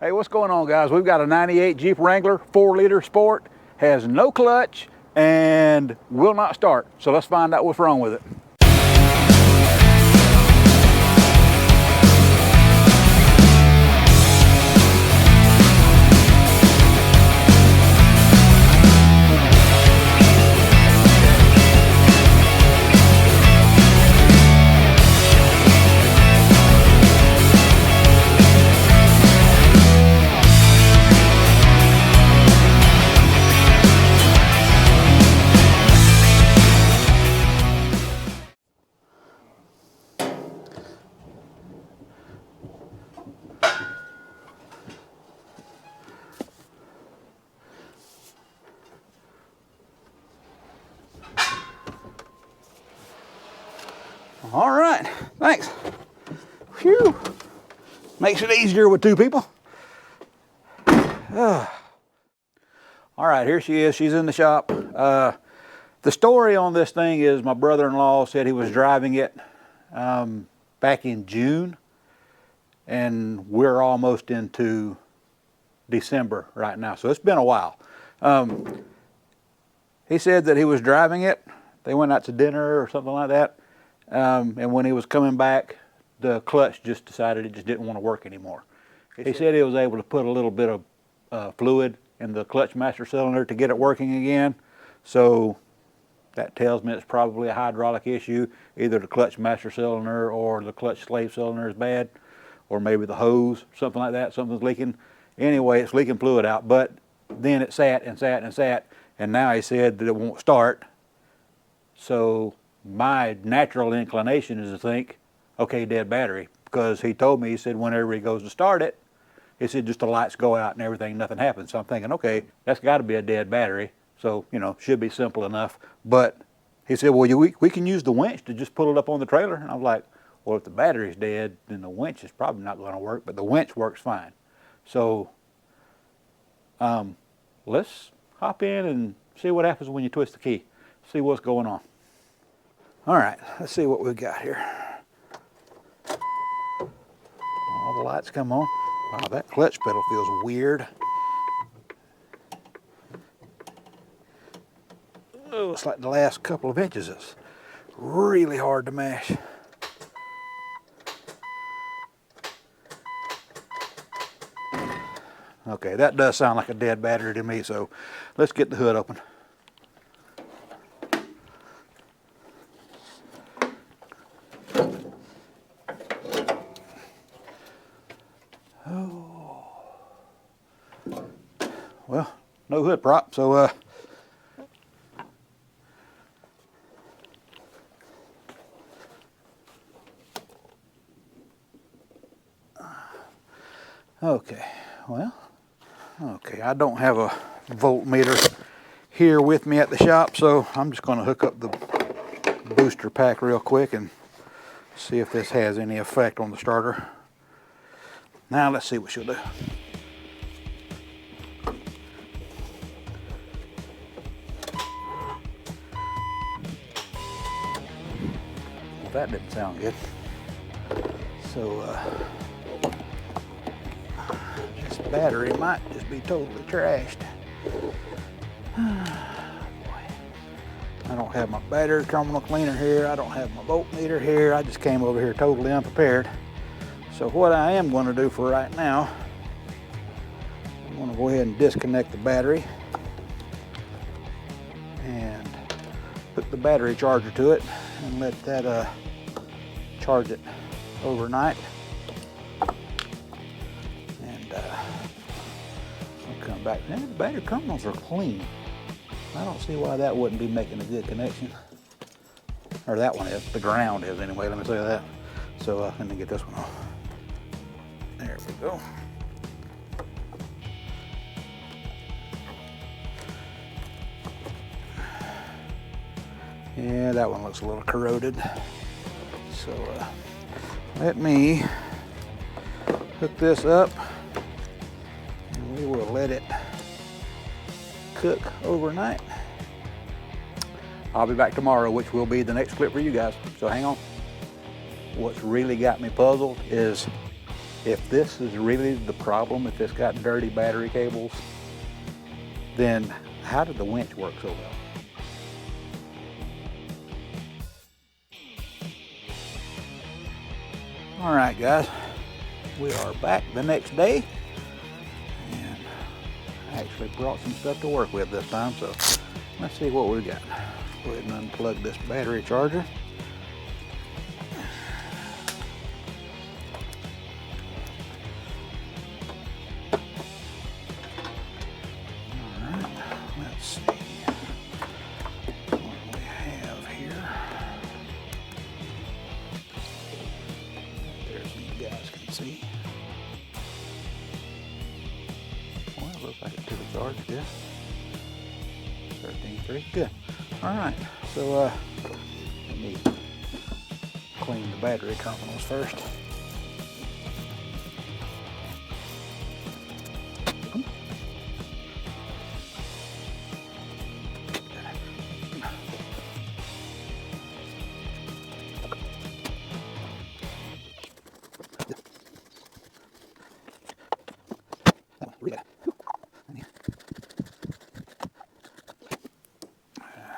Hey, what's going on, guys? We've got a 98 Jeep Wrangler 4-liter Sport, has no clutch and will not start. So let's find out what's wrong with it. All right, thanks. Phew. Makes it easier with two people. All right, here she is. She's in the shop. The story on this thing is my brother-in-law said he was driving it back in June, and we're almost into December right now, so it's been a while. He said that he was driving it. They went out to dinner or something like that. And when he was coming back, the clutch just decided it just didn't want to work anymore. He said he was able to put a little bit of fluid in the clutch master cylinder to get it working again. So that tells me it's probably a hydraulic issue. Either the clutch master cylinder or the clutch slave cylinder is bad, or maybe the hose, something like that, something's leaking. Anyway, it's leaking fluid out, but then it sat and sat and sat, and now he said that it won't start. So my natural inclination is to think, okay, dead battery, because he told me, he said whenever he goes to start it, he said just the lights go out and everything, nothing happens. So I'm thinking, okay, that's got to be a dead battery, so you know, should be simple enough. But he said, well, we can use the winch to just pull it up on the trailer. And I was like, well, if the battery's dead, then the winch is probably not going to work, but the winch works fine. So let's hop in and see what happens when you twist the key, see what's going on. All right, let's see what we've got here. All the lights come on. Wow, that clutch pedal feels weird. Oh, it's like the last couple of inches is really hard to mash. Okay, that does sound like a dead battery to me, so let's get the hood open. Well, no hood prop, so okay, well, okay, I don't have a voltmeter here with me at the shop, so I'm just going to hook up the booster pack real quick and see if this has any effect on the starter. Now let's see what she'll do. That didn't sound good. So this battery might just be totally trashed. Boy. I don't have my battery terminal cleaner here. I don't have my voltmeter here. I just came over here totally unprepared. So what I am going to do for right now, I'm going to go ahead and disconnect the battery and hook the battery charger to it and let that charge it overnight. And I'll come back. Man, the battery terminals are clean. I don't see why that wouldn't be making a good connection. Or that one is. The ground is anyway, let me say that. So let me get this one off. There we go. Yeah, that one looks a little corroded. So let me hook this up and we will let it cook overnight. I'll be back tomorrow, which will be the next clip for you guys, so hang on. What's really got me puzzled is If this is really the problem, if it's got dirty battery cables, then how did the winch work so well? All right, guys, we are back the next day, and I actually brought some stuff to work with this time, so let's see what we've got. Go ahead and unplug this battery charger. All right, let's see what we have here. There's you guys can see. Well, it looks like it took a charge, yeah. 13.3, good. All right, so let me clean the battery terminals first.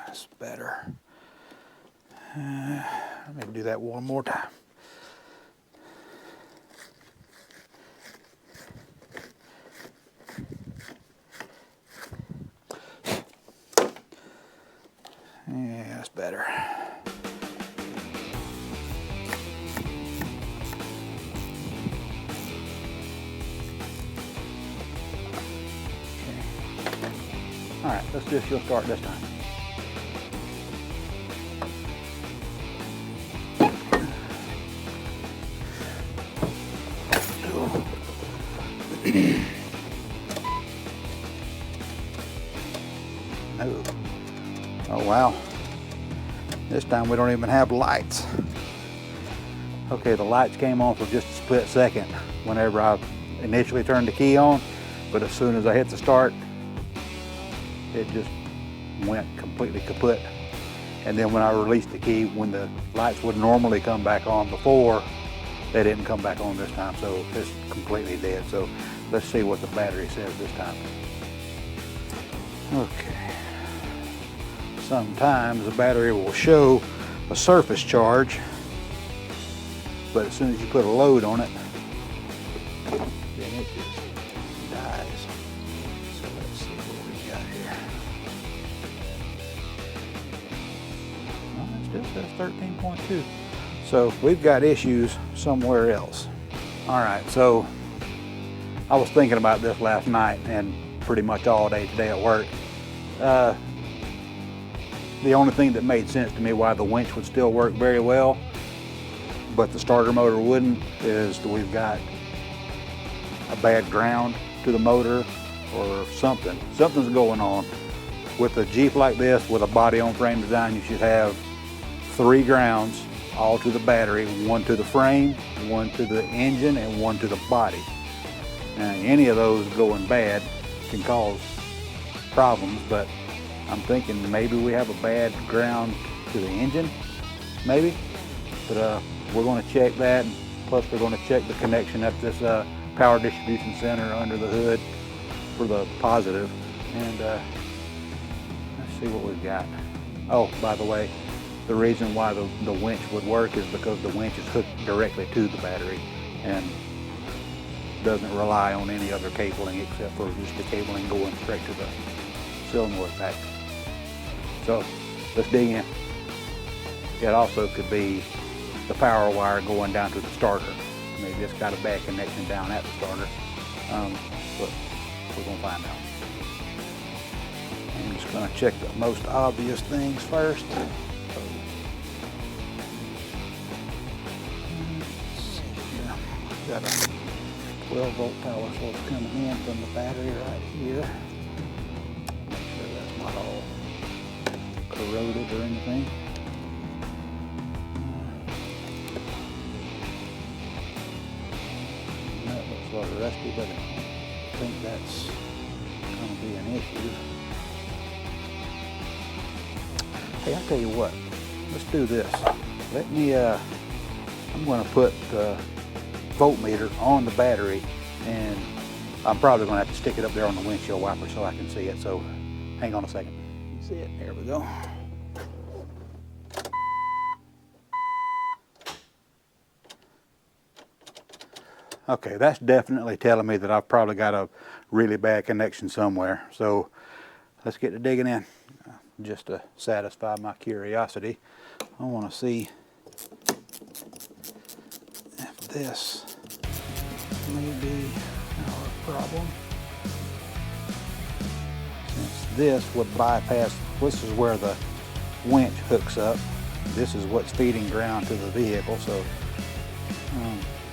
That's better. Let me do that one more time. Yeah, that's better. All right, let's just go start this time. Oh wow, this time we don't even have lights. Okay, the lights came on for just a split second whenever I initially turned the key on, but as soon as I hit the start, it just went completely kaput. And then when I released the key, when the lights would normally come back on before, they didn't come back on this time, so it's completely dead. So let's see what the battery says this time. Okay. Sometimes the battery will show a surface charge, but as soon as you put a load on it, then it just dies. So let's see what we got here. Well, it still says 13.2. So we've got issues somewhere else. All right, so I was thinking about this last night and pretty much all day today at work. The only thing that made sense to me why the winch would still work very well, but the starter motor wouldn't, is that we've got a bad ground to the motor or something. Something's going on. With a Jeep like this, with a body on frame design, you should have 3 grounds, all to the battery, 1 to the frame, 1 to the engine, and 1 to the body. Now, any of those going bad can cause problems, but I'm thinking maybe we have a bad ground to the engine, maybe. But we're going to check that, and plus we're going to check the connection at this power distribution center under the hood for the positive. And let's see what we've got. Oh, by the way, the reason why the winch would work is because the winch is hooked directly to the battery and doesn't rely on any other cabling except for just the cabling going straight to the solenoid pack. So let's dig in. It also could be the power wire going down to the starter. Maybe it's got a bad connection down at the starter, but we're gonna find out. I'm just gonna check the most obvious things first. Got a 12-volt power source coming in from the battery right here. Make sure that's not all corroded or anything. That looks sort of rusty, but I think that's going to be an issue. Hey, I'll tell you what. Let's do this. Let me, I'm going to put voltmeter on the battery, and I'm probably going to have to stick it up there on the windshield wiper so I can see it. So hang on a second. You see it? There we go. Okay, that's definitely telling me that I've probably got a really bad connection somewhere. So let's get to digging in. Just to satisfy my curiosity, I want to see if this may be our problem. Since this would bypass, this is where the winch hooks up. This is what's feeding ground to the vehicle, so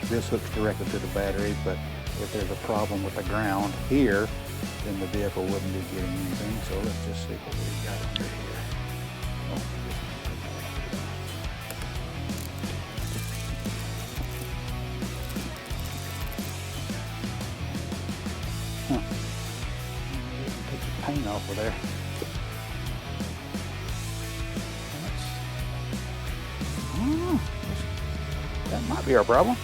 this hooks directly to the battery, but if there's a problem with the ground here, then the vehicle wouldn't be getting anything. So let's just see what we've got under here. Take the paint off of there. That might be our problem.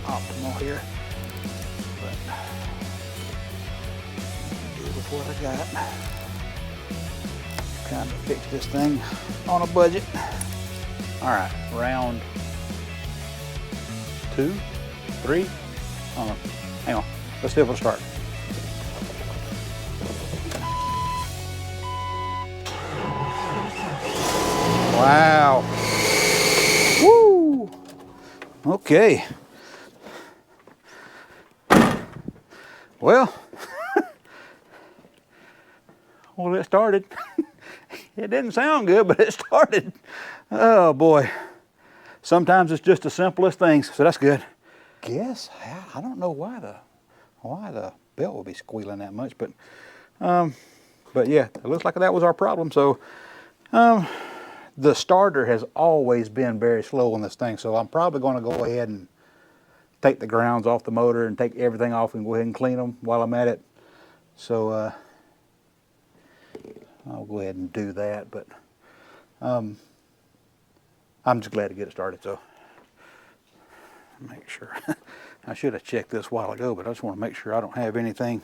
Optimal here, but do with what I got. Trying to fix this thing on a budget. All right, round 2, 3. Hang on. Let's see if it'll start. Wow. Woo. Okay. Well, it started. It didn't sound good, but it started. Oh boy. Sometimes it's just the simplest things, so that's good. Guess I don't know why the belt will be squealing that much, but yeah, it looks like that was our problem. So the starter has always been very slow on this thing, so I'm probably going to go ahead and take the grounds off the motor and take everything off and go ahead and clean them while I'm at it. So I'll go ahead and do that, but I'm just glad to get it started. So make sure. I should have checked this a while ago, but I just want to make sure I don't have anything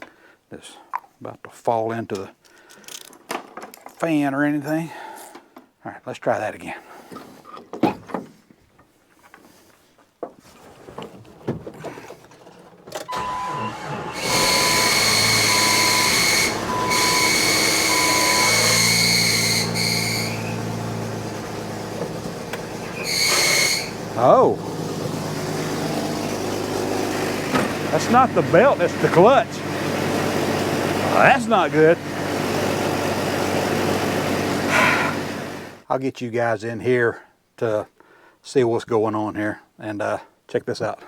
that's about to fall into the fan or anything. All right, let's try that again. Oh, that's not the belt, that's the clutch. That's not good. I'll get you guys in here to see what's going on here, and check this out.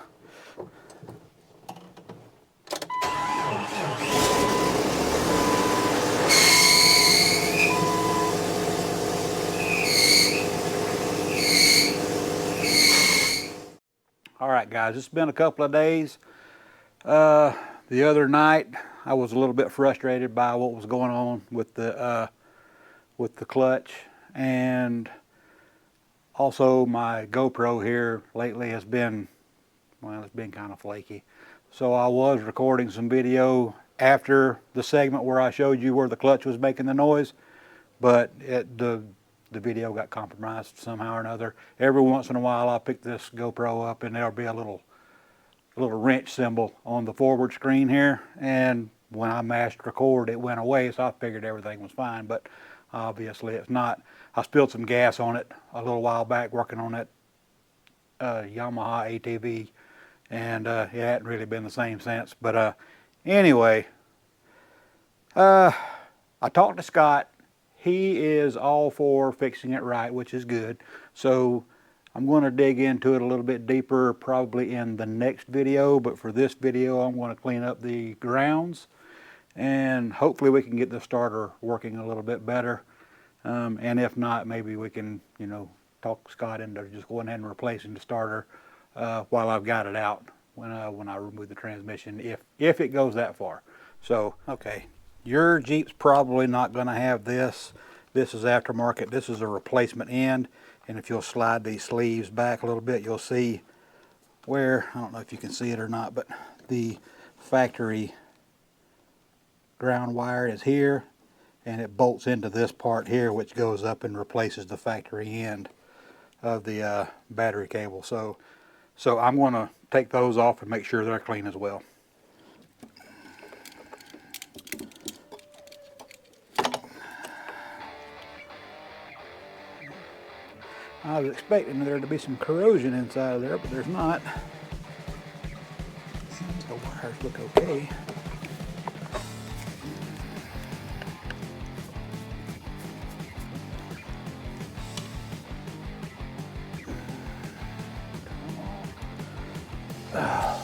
All right, guys, it's been a couple of days. The other night, I was a little bit frustrated by what was going on with the clutch, and also my GoPro here lately has been, well, it's been kind of flaky. So I was recording some video after the segment where I showed you where the clutch was making the noise, but the video got compromised somehow or another. Every once in a while I'll pick this GoPro up and there'll be a little wrench symbol on the forward screen here, and when I mashed record it went away, so I figured everything was fine, but obviously it's not. I spilled some gas on it a little while back working on that Yamaha ATV, and it hadn't really been the same since. But anyway, I talked to Scott. He is all for fixing it right, which is good. So I'm going to dig into it a little bit deeper probably in the next video, but for this video I'm going to clean up the grounds, and hopefully we can get the starter working a little bit better. And if not, maybe we can, you know, talk Scott into just going ahead and replacing the starter while I've got it out when I remove the transmission, if it goes that far. So, okay, your Jeep's probably not going to have this. This is aftermarket. This is a replacement end, and if you'll slide these sleeves back a little bit, you'll see where, I don't know if you can see it or not, but the factory ground wire is here, and it bolts into this part here, which goes up and replaces the factory end of the battery cable. So I'm going to take those off and make sure they're clean as well. I was expecting there to be some corrosion inside of there, but there's not. The wires look okay. Oh,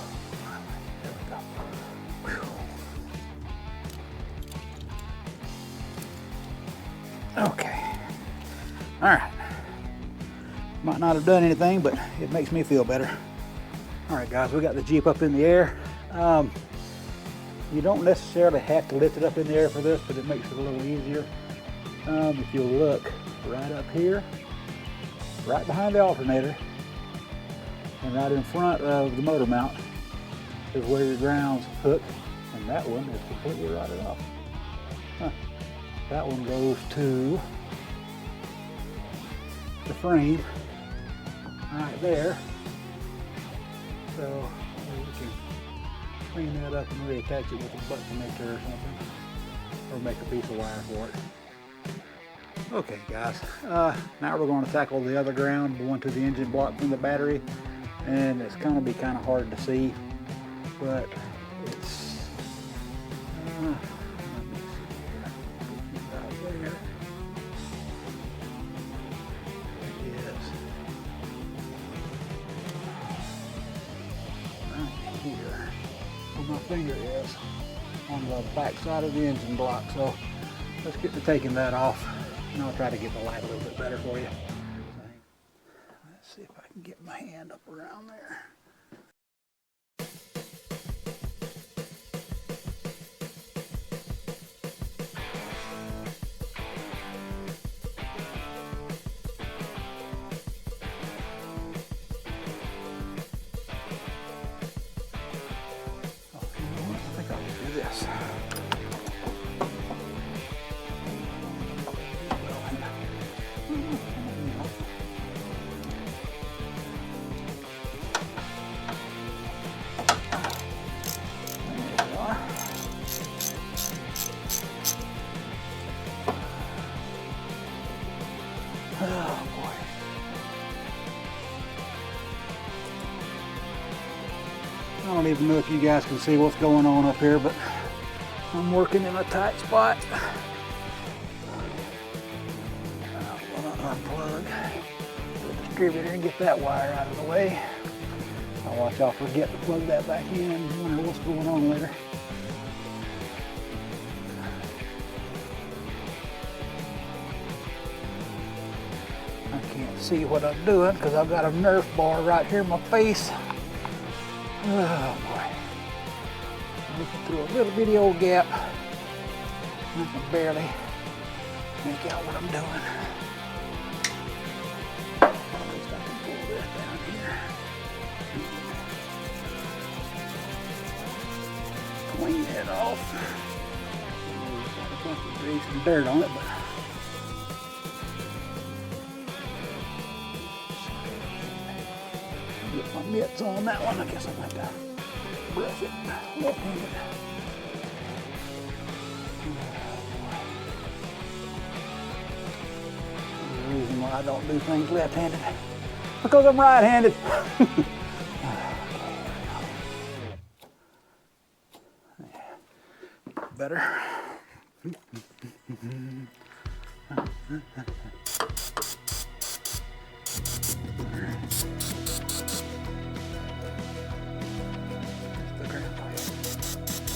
there we go. Whew. Okay. All right. Might not have done anything, but it makes me feel better. All right, guys, we got the Jeep up in the air. You don't necessarily have to lift it up in the air for this, but it makes it a little easier. If you look right up here, right behind the alternator, and right in front of the motor mount is where your ground's hooked, and that one is completely rotted off. Huh. That one goes to the frame right there. So we can clean that up and reattach it with a butt connector or something, or make a piece of wire for it. Okay, guys, now we're going to tackle the other ground, going to the engine block from the battery, and it's going to be kind of hard to see, but it's let me see here. Right there. It is right here where my finger is on the back side of the engine block. So let's get to taking that off, and I'll try to get the light a little bit better for you. Let's see if I can get my hand up around there. Oh, you know what? I think I'll just do this. Oh boy. I don't even know if you guys can see what's going on up here, but I'm working in a tight spot. I'm going to unplug the distributor and get that wire out of the way. I'll watch y'all forget to plug that back in and wonder what's going on later. I can't see what I'm doing because I've got a Nerf bar right here in my face. Oh boy. Looking through a little bitty old gap. I can barely make out what I'm doing. At least I can pull this down here. Clean it off. There's got a bunch of grease and dirt on it, but get my mitts on that one. I guess I might have to brush it left-handed. The reason why I don't do things left-handed, because I'm right-handed.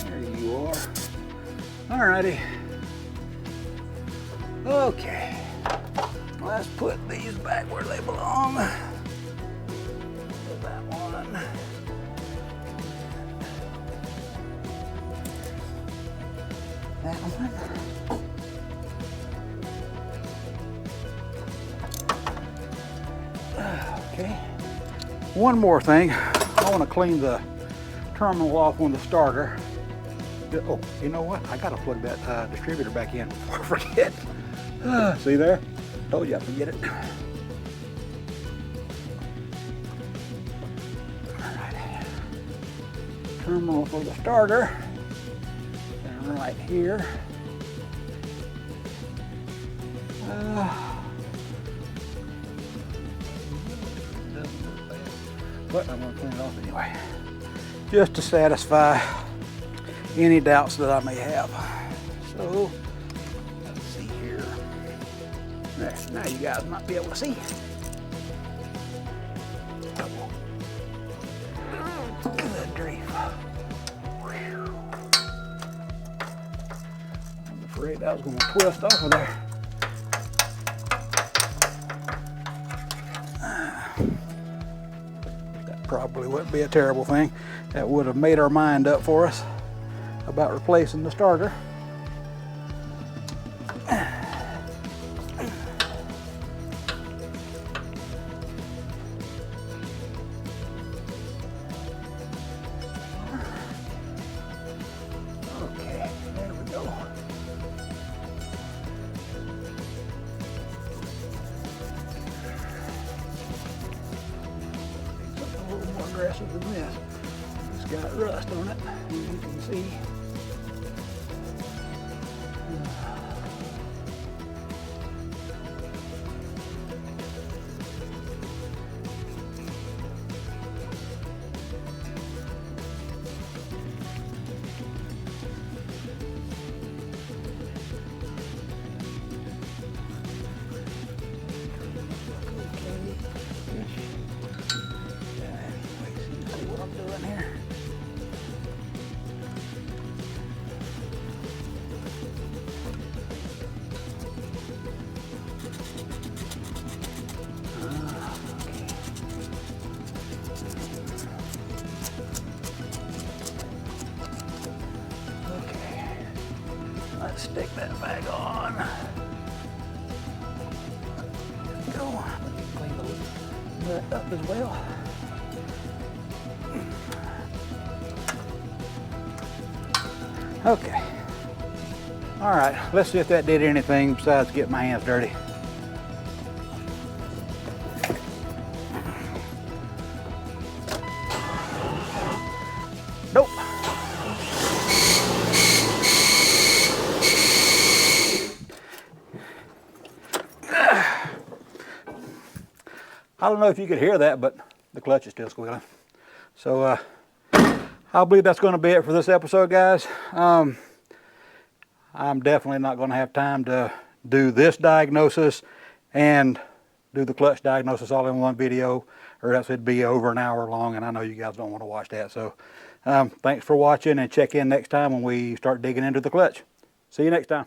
There you are. Alrighty. Okay. Let's put these back where they belong. Put that one. That one. Okay. One more thing. I want to clean the terminal off on the starter. Oh, you know what? I gotta plug that distributor back in before I forget. See there? Told you I'd forget it. Alright. Terminal for the starter. And right here. But I'm gonna clean it off anyway. Just to satisfy any doubts that I may have. So, let's see here. There, now you guys might be able to see. Good grief. Whew. I was afraid that was going to twist off of there. That probably wouldn't be a terrible thing. That would have made our mind up for us about replacing the starter. Okay, there we go. Something a little more aggressive than this. It's got rust on it, as you can see. See what I'm doing here. Let's stick that back on. There we go. Let me clean the nut up as well. Okay. All right, let's see if that did anything besides get my hands dirty. Nope. I don't know if you could hear that, but the clutch is still squealing. So I believe that's going to be it for this episode, guys. I'm definitely not going to have time to do this diagnosis and do the clutch diagnosis all in one video, or else it'd be over an hour long, and I know you guys don't want to watch that. So thanks for watching, and check in next time when we start digging into the clutch. See you next time.